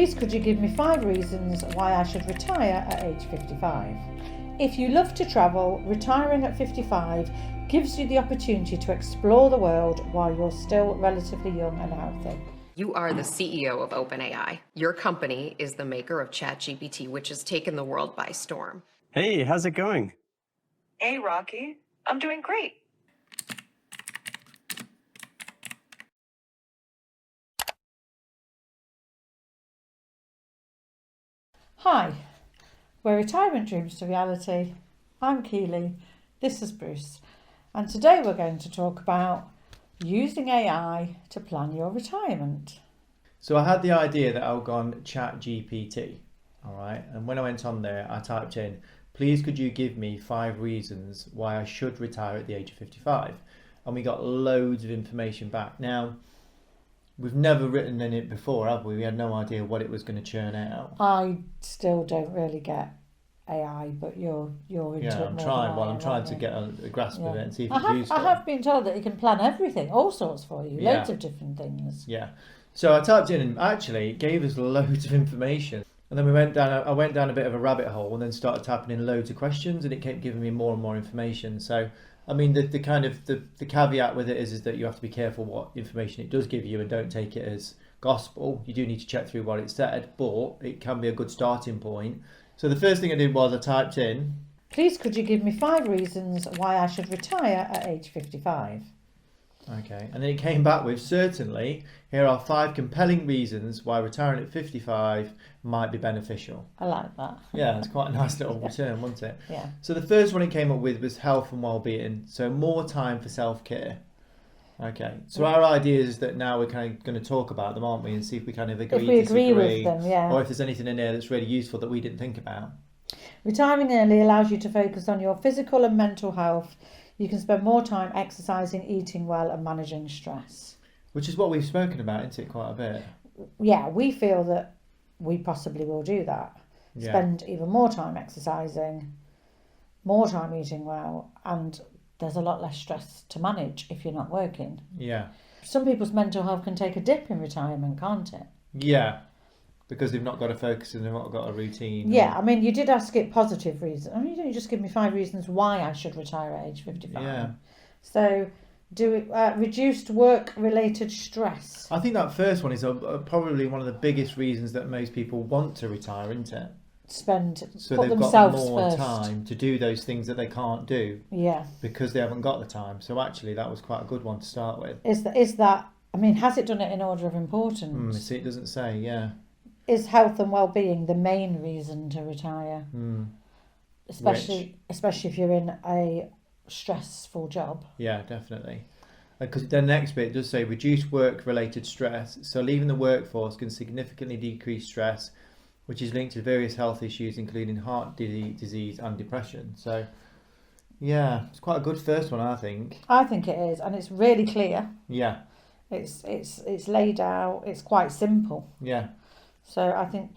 Please could you give me 5 reasons why I should retire at age 55? If you love to travel, retiring at 55 gives you the opportunity to explore the world while you're still relatively young and healthy. You are the CEO of OpenAI. Your company is the maker of ChatGPT, which has taken the world by storm. Hey, how's it going? Hey, Rocky. I'm doing great. Hi, where retirement dreams to reality. I'm Keely, this is Bruce, and today we're going to talk about using AI to plan your retirement. So I had the idea that I'll go on ChatGPT, all right? And when I went on there, I typed in, please could you give me 5 reasons why I should retire at the age of 55? And we got loads of information back. Now, we've never written in it before, have we? We had no idea what it was going to churn out. I still don't really get AI, but you're into it more I'm than trying. I Well, am, I'm trying aren't to you? get a grasp of it and see if I it's have, useful. I have been told that it can plan everything, all sorts for you, Yeah. loads of different things. Yeah. So I typed in and actually it gave us loads of information. And then I went down a bit of a rabbit hole and then started typing in loads of questions and it kept giving me more and more information. So, I mean, the caveat with it is that you have to be careful what information it does give you and don't take it as gospel. You do need to check through what it said, but it can be a good starting point. So the first thing I did was I typed in, Please could you give me 5 reasons why I should retire at age 55? okay, and then it came back with, certainly, here are 5 compelling reasons why retiring at 55 might be beneficial. I like that. Yeah, it's quite a nice little return, wasn't it? Yeah. So the first one it came up with was health and well-being. So more time for self-care. Okay. So our idea is that now we're kind of going to talk about them, aren't we? And see if we kind of agree, If we agree disagree, with them, yeah. or if there's anything in there that's really useful that we didn't think about. Retiring early allows you to focus on your physical and mental health. You can spend more time exercising, eating well and managing stress. Which is what we've spoken about, isn't it, quite a bit? Yeah, we feel that we possibly will do that. Yeah. Spend even more time exercising, more time eating well, and there's a lot less stress to manage if you're not working. Yeah. Some people's mental health can take a dip in retirement, can't it? Yeah. Because they've not got a focus and they've not got a routine. Yeah, I mean, you did ask it positive reasons. I mean, you don't just give me 5 reasons why I should retire at age 55. Yeah. So, reduced work-related stress. I think that first one is probably one of the biggest reasons that most people want to retire, isn't it? So Put they've got themselves more first. time to do those things that they can't do Yeah. because they haven't got the time. So actually that was quite a good one to start with. Is that? I mean, has it done it in order of importance? See, it doesn't say, yeah. Is health and well-being the main reason to retire? Especially if you're in a stressful job. Yeah, definitely. Because the next bit does say reduce work-related stress. So leaving the workforce can significantly decrease stress, which is linked to various health issues, including heart disease and depression. So, yeah, it's quite a good first one, I think. I think it is, and it's really clear. Yeah. It's laid out. It's quite simple. Yeah. So I think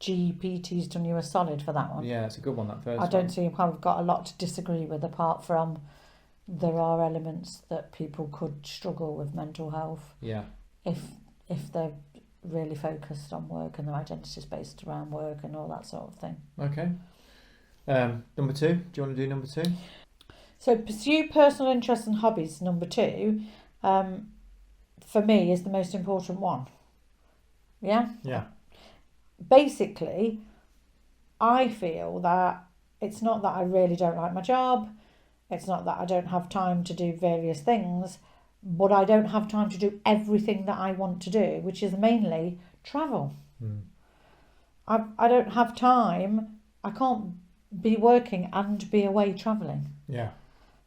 ChatGPT's done you a solid for that one. Yeah, it's a good one, that first one. I don't see how we've got a lot to disagree with, apart from there are elements that people could struggle with mental health. Yeah. If they're really focused on work and their identity's based around work and all that sort of thing. Okay. Number 2. Do you want to do number 2? So pursue personal interests and hobbies, number 2, for me is the most important one. Yeah? Yeah. Basically, I feel that it's not that I really don't like my job. It's not that I don't have time to do various things, but I don't have time to do everything that I want to do, which is mainly travel. I don't have time. I can't be working and be away travelling. Yeah.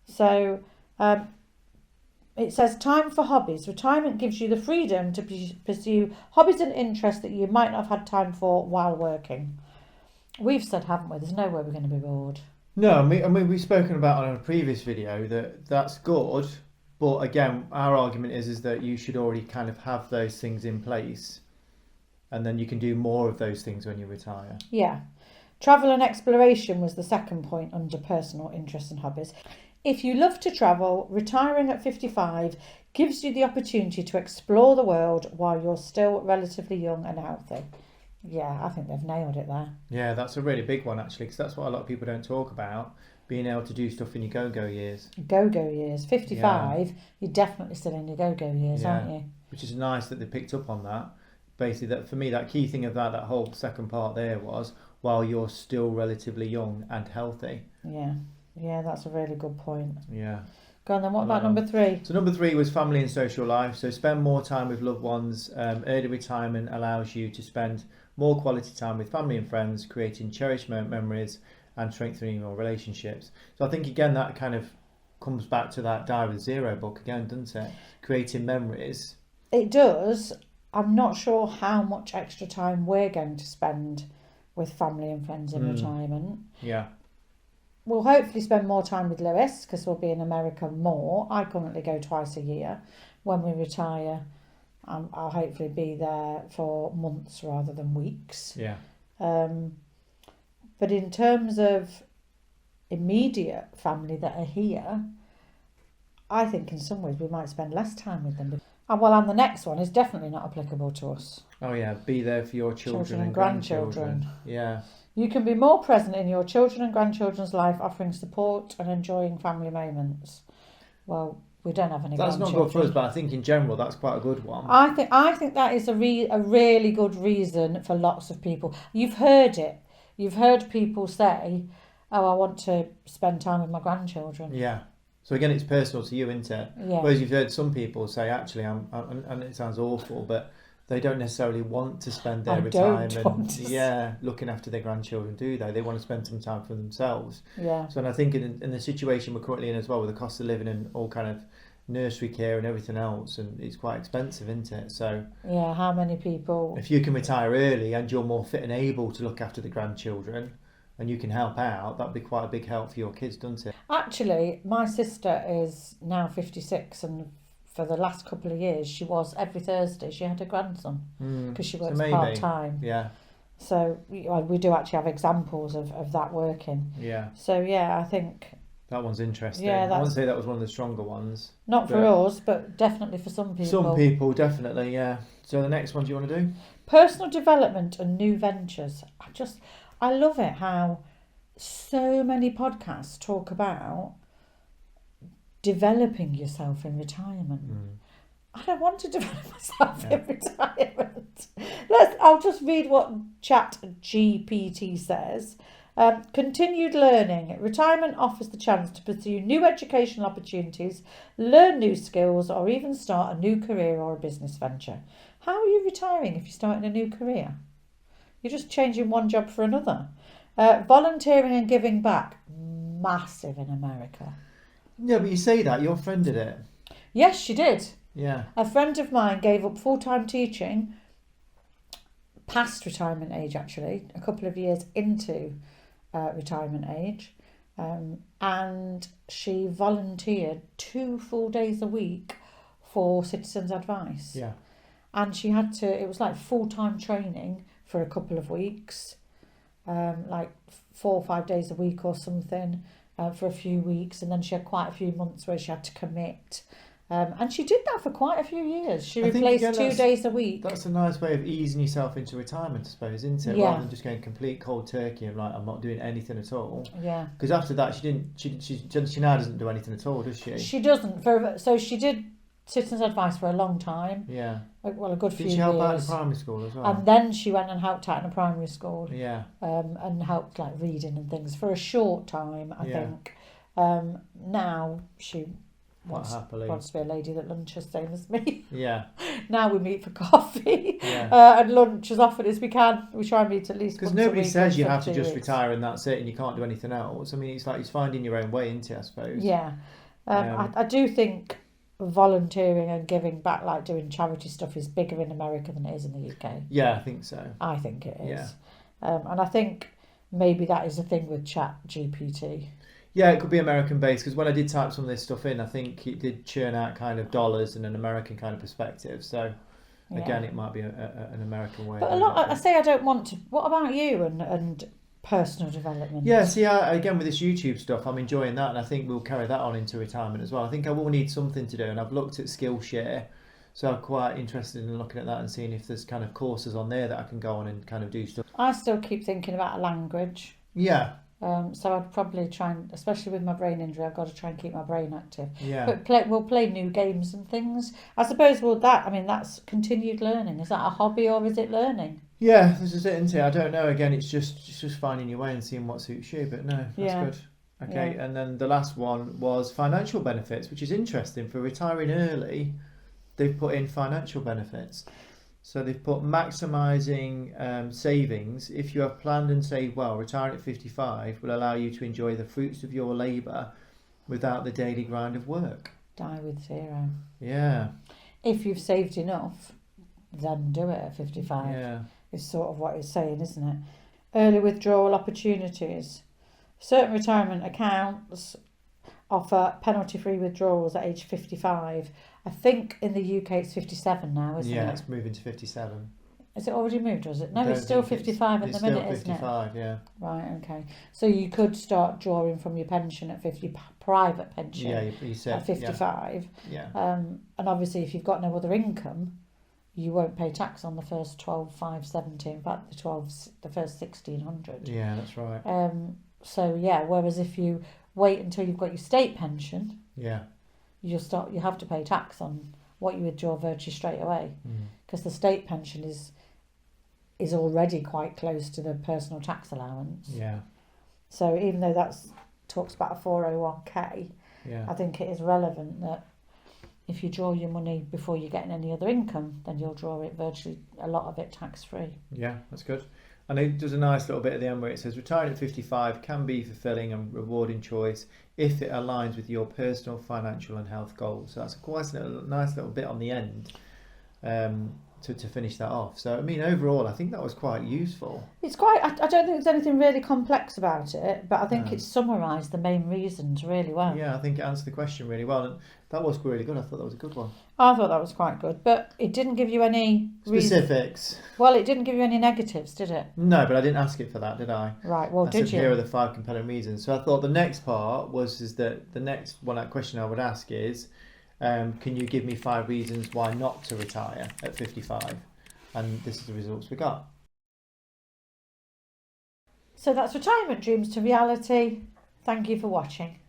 So it says time for hobbies. Retirement gives you the freedom to pursue hobbies and interests that you might not have had time for while working. We've said, haven't we, there's no way we're going to be bored. No, I mean we've spoken about on a previous video that that's good, but again, our argument is that you should already kind of have those things in place, and then you can do more of those things when you retire. Yeah. Travel and exploration was the second point under personal interests and hobbies. If you love to travel, retiring at 55 gives you the opportunity to explore the world while you're still relatively young and healthy. Yeah, I think they've nailed it there. Yeah, that's a really big one actually, because that's what a lot of people don't talk about, being able to do stuff in your go-go years. Go-go years. 55, you're definitely still in your go-go years, aren't you? Which is nice that they picked up on that. Basically, that for me, that key thing of that whole second part there was while you're still relatively young and healthy. Yeah, that's a really good point. Yeah. Go on then, what about number 3? So number 3 was family and social life. So spend more time with loved ones. Early retirement allows you to spend more quality time with family and friends, creating cherished memories and strengthening your relationships. So I think, again, that kind of comes back to that Die with Zero book again, doesn't it? Creating memories. It does. I'm not sure how much extra time we're going to spend with family and friends in retirement. Yeah. We'll hopefully spend more time with Lewis because we'll be in America more. I currently go twice a year. When we retire, I'll hopefully be there for months rather than weeks. Yeah. But in terms of immediate family that are here, I think in some ways we might spend less time with them. And the next one is definitely not applicable to us. Oh yeah, be there for your children and grandchildren. Yeah. You can be more present in your children and grandchildren's life, offering support and enjoying family moments. Well, we don't have any That's grandchildren. not good for us, but I think in general that's quite a good one. I think that is a really good reason for lots of people. You've heard it. You've heard people say, "Oh, I want to spend time with my grandchildren." Yeah. So again, it's personal to you, isn't it? Yeah. Whereas you've heard some people say, actually, and it sounds awful, but they don't necessarily want to spend their retirement, looking after their grandchildren, do they? They want to spend some time for themselves. Yeah. So, and I think in the situation we're currently in as well, with the cost of living and all kind of nursery care and everything else, and it's quite expensive, isn't it? So yeah, how many people? If you can retire early and you're more fit and able to look after the grandchildren, and you can help out, that'd be quite a big help for your kids, doesn't it? Actually, my sister is now 56, and for the last couple of years, she was every Thursday. She had a grandson because she works part time. Yeah. So we do actually have examples of that working. Yeah. So yeah, I think that one's interesting. Yeah, I wouldn't say that was one of the stronger ones. Not for us, but definitely for some people. Some people, definitely, yeah. So the next one, do you want to do? Personal development and new ventures. I love it how so many podcasts talk about developing yourself in retirement. I don't want to develop myself in retirement. I'll just read what ChatGPT says. Continued learning. Retirement offers the chance to pursue new educational opportunities, learn new skills, or even start a new career or a business venture. How are you retiring if you're starting a new career? You're just changing one job for another. Volunteering and giving back. Massive in America. Yeah, but you say that. Your friend did it. Yes, she did. Yeah. A friend of mine gave up full-time teaching, past retirement age actually, a couple of years into retirement age, and she volunteered 2 full days a week for Citizens Advice. Yeah. And she had to, it was like full-time training for a couple of weeks, like 4 or 5 days a week or something, for a few weeks, and then she had quite a few months where she had to commit. And she did that for quite a few years. She replaced 2 days a week. That's a nice way of easing yourself into retirement, I suppose, isn't it? Yeah. Rather than just going complete cold turkey and like, I'm not doing anything at all. Yeah. Because after that, she now doesn't do anything at all, does she? She doesn't. So she did Citizens Advice for a long time. Yeah. Well, a good few years. Did she help out in primary school as well? And then she went and helped out in a primary school. Yeah. And helped like reading and things for a short time, I think. Now she wants to be a lady that lunches, same as me. Yeah. Now we meet for coffee and lunch as often as we can. We try and meet at least once a week. Because nobody says you have to 2 just weeks. retire and that's it and you can't do anything else. I mean, it's like it's finding your own way, isn't it, I suppose? Yeah. I do think volunteering and giving back, like doing charity stuff, is bigger in America than it is in the UK. Yeah, I think so. I think it is. Yeah. And I think maybe that is the thing with ChatGPT. Yeah, it could be American based, because when I did type some of this stuff in, I think it did churn out kind of dollars and an American kind of perspective. So again, it might be an American way. But a lot, I say I don't want to. What about you and personal development. Yeah, see, again, with this YouTube stuff, I'm enjoying that, and I think we'll carry that on into retirement as well. I think I will need something to do, and I've looked at Skillshare, so I'm quite interested in looking at that and seeing if there's kind of courses on there that I can go on and kind of do stuff. I still keep thinking about a language. Yeah, So I'd probably try and, especially with my brain injury, I've got to try and keep my brain active. yeah. But we'll play new games and things. I suppose, that's continued learning. Is that a hobby or is it learning? Yeah, this is it, isn't it? I don't know. Again, it's just finding your way and seeing what suits you. But no, that's Yeah. good. Okay, Yeah. and then the last one was financial benefits, which is interesting. For retiring early, they've put in financial benefits. So they've put maximising savings. If you have planned and saved well, retiring at 55 will allow you to enjoy the fruits of your labour without the daily grind of work. Die with zero. Yeah, If you've saved enough, then do it at 55. yeah, Is sort of what it's saying, isn't it? Early withdrawal opportunities. Certain retirement accounts offer penalty-free withdrawals at age 55. I think in the UK it's 57 now, isn't yeah. it? It's moving to 57. Is it already moved, or is it? No, Don't it's still think 55 at it's the minute, still isn't it? 55, yeah. Right, okay. So you could start drawing from your pension at 50, private pension Yeah, you said at 55. Yeah. And obviously if you've got no other income, you won't pay tax on the first 12,570. In fact, the first 1,600. Yeah, that's right. So yeah, whereas if you wait until you've got your state pension, Yeah. you have to pay tax on what you withdraw virtually straight away, because the state pension is already quite close to the personal tax allowance. Yeah. So even though that's talks about a 401k, Yeah. I think it is relevant that if you draw your money before you're getting any other income, then you'll draw it virtually a lot of it tax free. Yeah, that's good. And it does a nice little bit at the end where it says retiring at 55 can be fulfilling and rewarding choice if it aligns with your personal, financial and health goals. So that's quite a nice little bit on the end to finish that off. So, I mean, overall, I think that was quite useful. It's quite, I don't think there's anything really complex about it, but I think No. it's summarised the main reasons really well. Yeah, I think it answered the question really well. And that was really good. I thought that was a good one. I thought that was quite good, but it didn't give you any Specifics. Well, it didn't give you any negatives, did it? No, but I didn't ask it for that, did I? Right, well, I did said, here are you? the 5 compelling reasons. So I thought the next part is that the next one, that question I would ask is, can you give me 5 reasons why not to retire at 55? And this is the results we got. So that's retirement dreams to reality. Thank you for watching.